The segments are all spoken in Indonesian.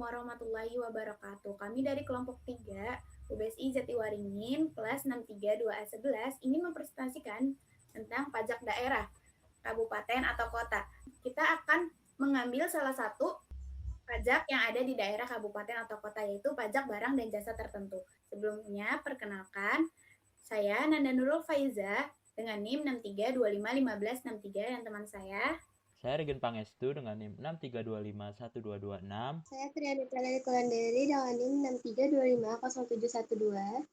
warahmatullahi wabarakatuh. Kami dari kelompok 3 UBSI Jatiwaringin kelas 632A11 ini mempresentasikan tentang pajak daerah, kabupaten atau kota. Kita akan mengambil salah satu pajak yang ada di daerah kabupaten atau kota, yaitu pajak barang dan jasa tertentu. Sebelumnya, perkenalkan, saya Nanda Nurul Faiza dengan NIM 63251563 dan teman saya Saya Regen Pangestu dengan NIM 63251226. Saya Triani Pradana Kulanderi dengan NIM 63250712.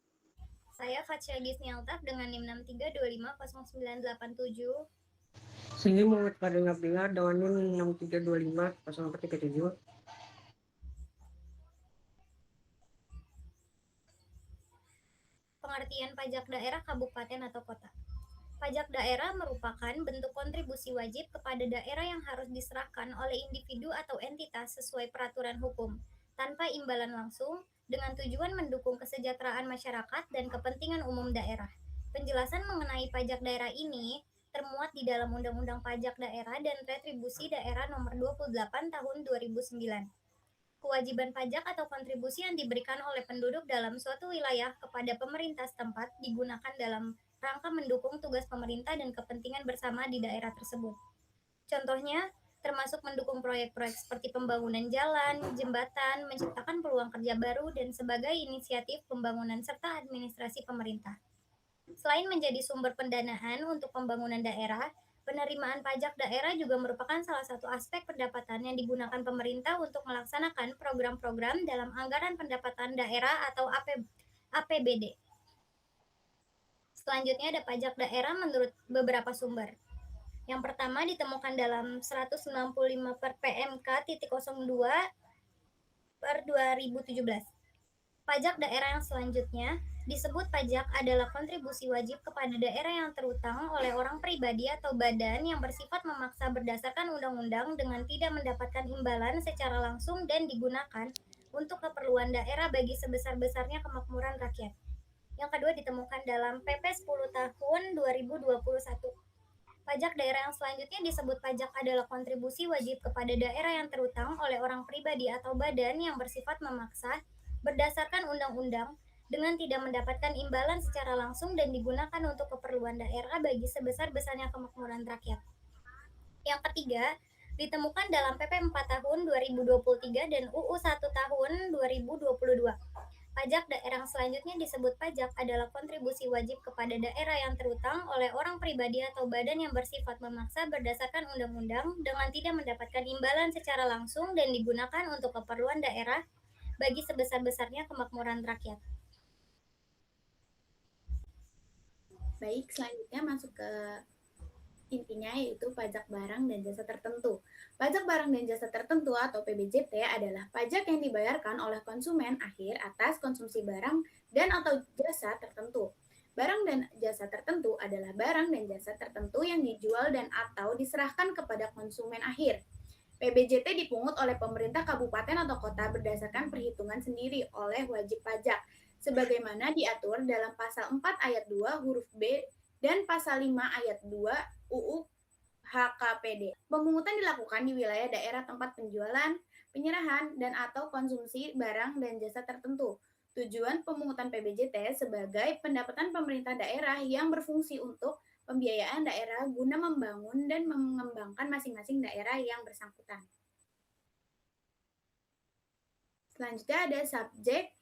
Saya Fatsya Gisni Altaf dengan NIM 63250987. Saya Muhammad Fadil Abdillah dengan NIM 63250437. Pengertian pajak daerah kabupaten atau kota. Pajak daerah merupakan bentuk kontribusi wajib kepada daerah yang harus diserahkan oleh individu atau entitas sesuai peraturan hukum, tanpa imbalan langsung, dengan tujuan mendukung kesejahteraan masyarakat dan kepentingan umum daerah. Penjelasan mengenai pajak daerah ini termuat di dalam Undang-Undang Pajak Daerah dan Retribusi Daerah Nomor 28 Tahun 2009. Kewajiban pajak atau kontribusi yang diberikan oleh penduduk dalam suatu wilayah kepada pemerintah setempat digunakan dalam rangka mendukung tugas pemerintah dan kepentingan bersama di daerah tersebut. Contohnya, termasuk mendukung proyek-proyek seperti pembangunan jalan, jembatan, menciptakan peluang kerja baru, dan sebagai inisiatif pembangunan serta administrasi pemerintah. Selain menjadi sumber pendanaan untuk pembangunan daerah, penerimaan pajak daerah juga merupakan salah satu aspek pendapatan yang digunakan pemerintah untuk melaksanakan program-program dalam anggaran pendapatan daerah atau APBD. Selanjutnya ada pajak daerah menurut beberapa sumber. Yang pertama ditemukan dalam 165 per PMK.02 per 2017. Pajak daerah yang selanjutnya disebut pajak adalah kontribusi wajib kepada daerah yang terutang oleh orang pribadi atau badan yang bersifat memaksa berdasarkan undang-undang dengan tidak mendapatkan imbalan secara langsung dan digunakan untuk keperluan daerah bagi sebesar-besarnya kemakmuran rakyat. Yang kedua ditemukan dalam PP 10 tahun 2021. Pajak daerah yang selanjutnya disebut pajak adalah kontribusi wajib kepada daerah yang terutang oleh orang pribadi atau badan yang bersifat memaksa berdasarkan undang-undang dengan tidak mendapatkan imbalan secara langsung dan digunakan untuk keperluan daerah bagi sebesar-besarnya kemakmuran rakyat. Yang ketiga, ditemukan dalam PP 4 tahun 2023 dan UU 1 tahun 2022. Pajak daerah selanjutnya disebut pajak adalah kontribusi wajib kepada daerah yang terutang oleh orang pribadi atau badan yang bersifat memaksa berdasarkan undang-undang dengan tidak mendapatkan imbalan secara langsung dan digunakan untuk keperluan daerah bagi sebesar-besarnya kemakmuran rakyat. Baik, selanjutnya masuk ke intinya, yaitu pajak barang dan jasa tertentu. Pajak barang dan jasa tertentu atau PBJT adalah pajak yang dibayarkan oleh konsumen akhir atas konsumsi barang dan atau jasa tertentu. Barang dan jasa tertentu adalah barang dan jasa tertentu yang dijual dan atau diserahkan kepada konsumen akhir. PBJT dipungut oleh pemerintah kabupaten atau kota berdasarkan perhitungan sendiri oleh wajib pajak, sebagaimana diatur dalam pasal 4 ayat 2 huruf B dan pasal 5 ayat 2 UU HKPD. Pemungutan dilakukan di wilayah daerah tempat penjualan, penyerahan, dan atau konsumsi barang dan jasa tertentu. Tujuan pemungutan PBJT sebagai pendapatan pemerintah daerah yang berfungsi untuk pembiayaan daerah guna membangun dan mengembangkan masing-masing daerah yang bersangkutan. Selanjutnya ada subjek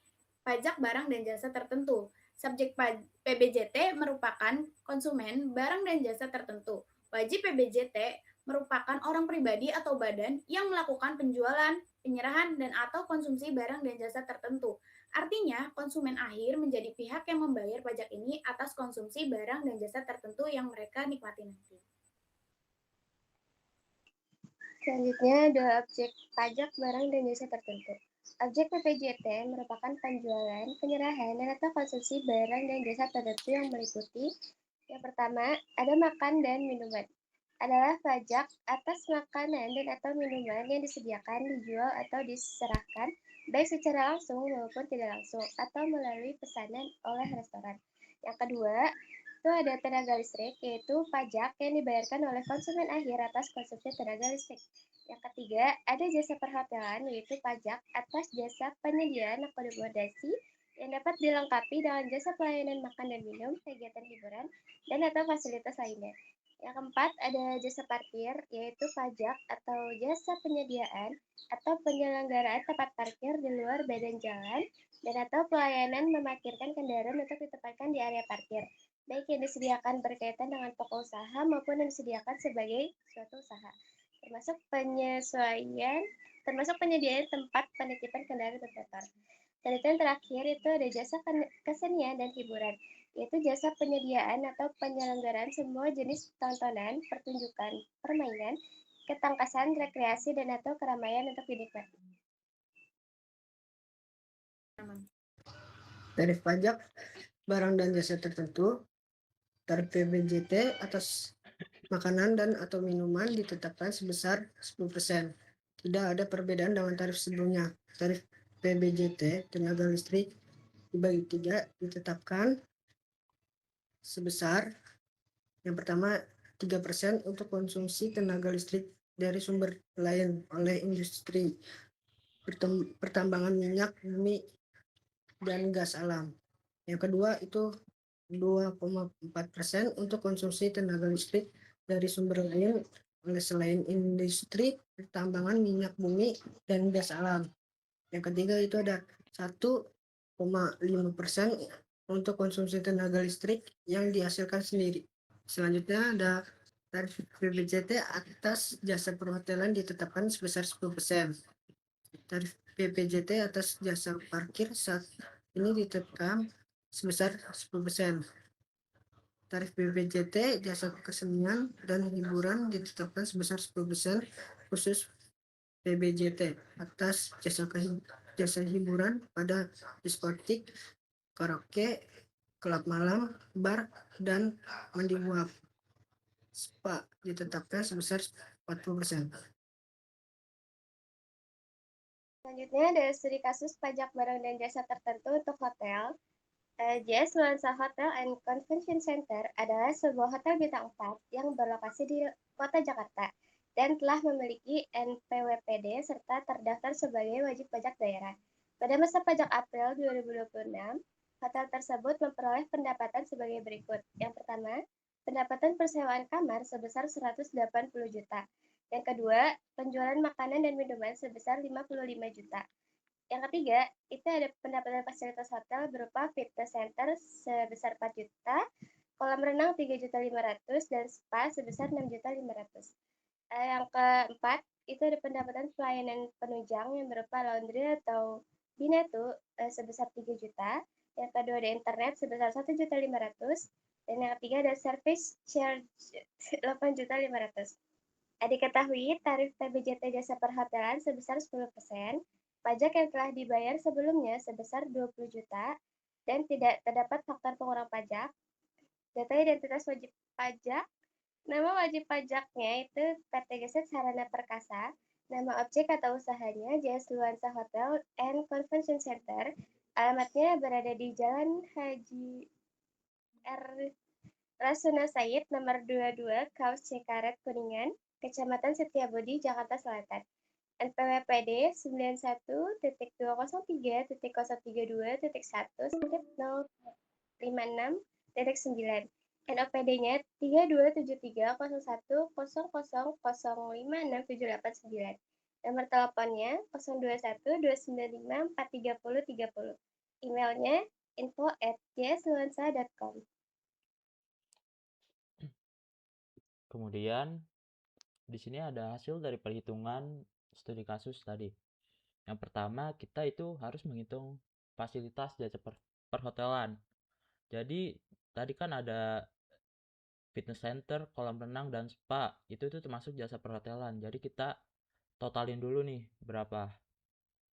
pajak barang dan jasa tertentu. Subjek PBJT merupakan konsumen barang dan jasa tertentu. Wajib PBJT merupakan orang pribadi atau badan yang melakukan penjualan, penyerahan, dan atau konsumsi barang dan jasa tertentu. Artinya, konsumen akhir menjadi pihak yang membayar pajak ini atas konsumsi barang dan jasa tertentu yang mereka nikmati nanti. Selanjutnya ada objek pajak barang dan jasa tertentu. Objek PPJT merupakan penjualan, penyerahan, dan atau konsumsi barang dan jasa tertentu yang meliputi yang pertama, ada makan dan minuman. Adalah pajak atas makanan dan atau minuman yang disediakan, dijual, atau diserahkan, baik secara langsung maupun tidak langsung, atau melalui pesanan oleh restoran. Yang kedua, itu ada tenaga listrik, yaitu pajak yang dibayarkan oleh konsumen akhir atas konsumsi tenaga listrik. Yang ketiga, ada jasa perhotelan, yaitu pajak atas jasa penyediaan akomodasi yang dapat dilengkapi dengan jasa pelayanan makan dan minum, kegiatan hiburan, dan atau fasilitas lainnya. Yang keempat, ada jasa parkir, yaitu pajak atau jasa penyediaan atau penyelenggaraan tempat parkir di luar badan jalan dan atau pelayanan memarkirkan kendaraan untuk ditempatkan di area parkir, baik yang disediakan berkaitan dengan toko usaha maupun yang disediakan sebagai suatu usaha, termasuk penyediaan tempat penitipan kendaraan bermotor. Dan itu yang terakhir itu ada jasa kesenian dan hiburan, yaitu jasa penyediaan atau penyelenggaraan semua jenis tontonan, pertunjukan, permainan, ketangkasan, rekreasi, dan atau keramaian untuk dinikmati. Tarif pajak barang dan jasa tertentu, tarif PBJT atas makanan dan atau minuman ditetapkan sebesar 10%. Tidak ada perbedaan dengan tarif sebelumnya. Tarif PBJT tenaga listrik dibagi 3 ditetapkan sebesar yang pertama 3% untuk konsumsi tenaga listrik dari sumber lain oleh industri pertambangan minyak bumi dan gas alam. Yang kedua itu 2,4% untuk konsumsi tenaga listrik dari sumber lain oleh selain industri pertambangan minyak bumi dan gas alam. Yang ketiga itu ada 1,5% untuk konsumsi tenaga listrik yang dihasilkan sendiri. Selanjutnya ada tarif PBJT atas jasa perhotelan ditetapkan sebesar 10%. Tarif PPJT atas jasa parkir saat ini ditetapkan sebesar 10%. Tarif BPJT jasa kesenian dan hiburan ditetapkan sebesar 10% khusus PBJT atas jasa hiburan pada diskotik, karaoke, klub malam, bar, dan mandi uap. Spa ditetapkan sebesar 40%. Selanjutnya ada studi kasus pajak barang dan jasa tertentu untuk hotel. JS Nuansa Hotel and Convention Center adalah sebuah hotel bintang 4 yang berlokasi di Kota Jakarta dan telah memiliki NPWPD serta terdaftar sebagai wajib pajak daerah. Pada masa pajak April 2026, hotel tersebut memperoleh pendapatan sebagai berikut. Yang pertama, pendapatan persewaan kamar sebesar 180 juta. Yang kedua, penjualan makanan dan minuman sebesar 55 juta. Yang ketiga, itu ada pendapatan fasilitas hotel berupa fitness center sebesar 4 juta, kolam renang 3.500.000 dan spa sebesar 6.500.000. Yang keempat, itu ada pendapatan pelayanan penunjang yang berupa laundry atau binatu sebesar 3 juta. Yang kedua ada internet sebesar 1.500.000 dan yang ketiga ada service charge 8.500.000. Diketahui tarif PBJT jasa perhotelan sebesar 10%, pajak yang telah dibayar sebelumnya sebesar 20 juta, dan tidak terdapat faktor pengurang pajak. Data identitas wajib pajak, nama wajib pajaknya itu PT Geset Sarana Perkasa, nama objek atau usahanya JS Nuansa Hotel and Convention Center, alamatnya berada di Jalan Haji R. Rasuna Said, nomor 22, Kaus Cekaret, Kuningan, Kecamatan Setiabudi, Jakarta Selatan. NPWPD 91.031.032.1.056.9. NOPD-nya 32730100005679. Nomor teleponnya 021 295 430 30. Emailnya info@jsnuansa.com. Kemudian di sini ada hasil dari perhitungan studi kasus tadi. Yang pertama, kita itu harus menghitung fasilitas jasa perhotelan. Jadi tadi kan ada fitness center, kolam renang, dan spa. Itu termasuk jasa perhotelan. Jadi kita totalin dulu nih berapa.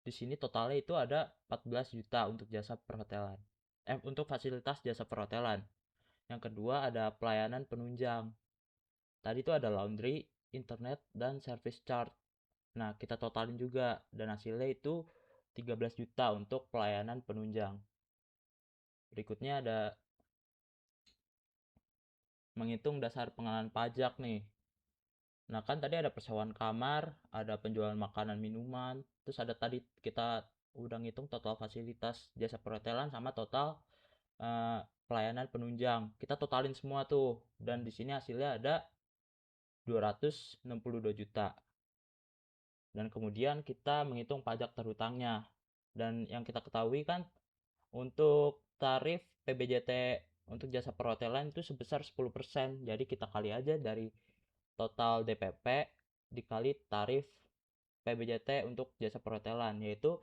Di sini totalnya itu ada 14 juta untuk jasa perhotelan. Untuk fasilitas jasa perhotelan. Yang kedua ada pelayanan penunjang. Tadi itu ada laundry, internet, dan service charge. Nah, kita totalin juga dan hasilnya itu 13 juta untuk pelayanan penunjang. Berikutnya ada menghitung dasar pengenalan pajak nih. Nah, kan tadi ada persewaan kamar, ada penjualan makanan minuman, terus ada tadi kita udah ngitung total fasilitas jasa perhotelan sama total pelayanan penunjang. Kita totalin semua tuh, dan di sini hasilnya ada 262 juta. Dan kemudian kita menghitung pajak terhutangnya. Dan yang kita ketahui kan untuk tarif PBJT untuk jasa perhotelan itu sebesar 10%. Jadi kita kali aja dari total DPP dikali tarif PBJT untuk jasa perhotelan, yaitu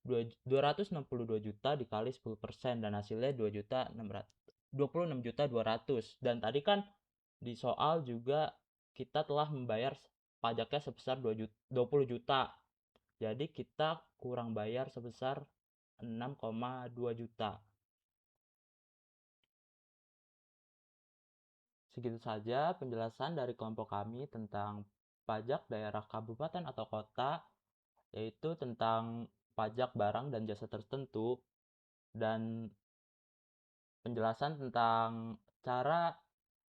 262 juta dikali 10% dan hasilnya 26 juta 200. Dan tadi kan di soal juga kita telah membayar pajaknya sebesar 20 juta. Jadi kita kurang bayar sebesar 6,2 juta. Segitu saja penjelasan dari kelompok kami tentang pajak daerah kabupaten atau kota, yaitu tentang pajak barang dan jasa tertentu, dan penjelasan tentang cara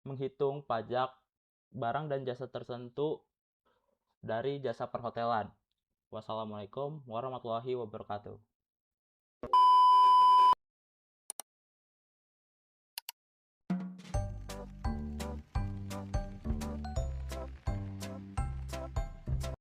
menghitung pajak barang dan jasa tertentu dari jasa perhotelan. Wassalamualaikum warahmatullahi wabarakatuh.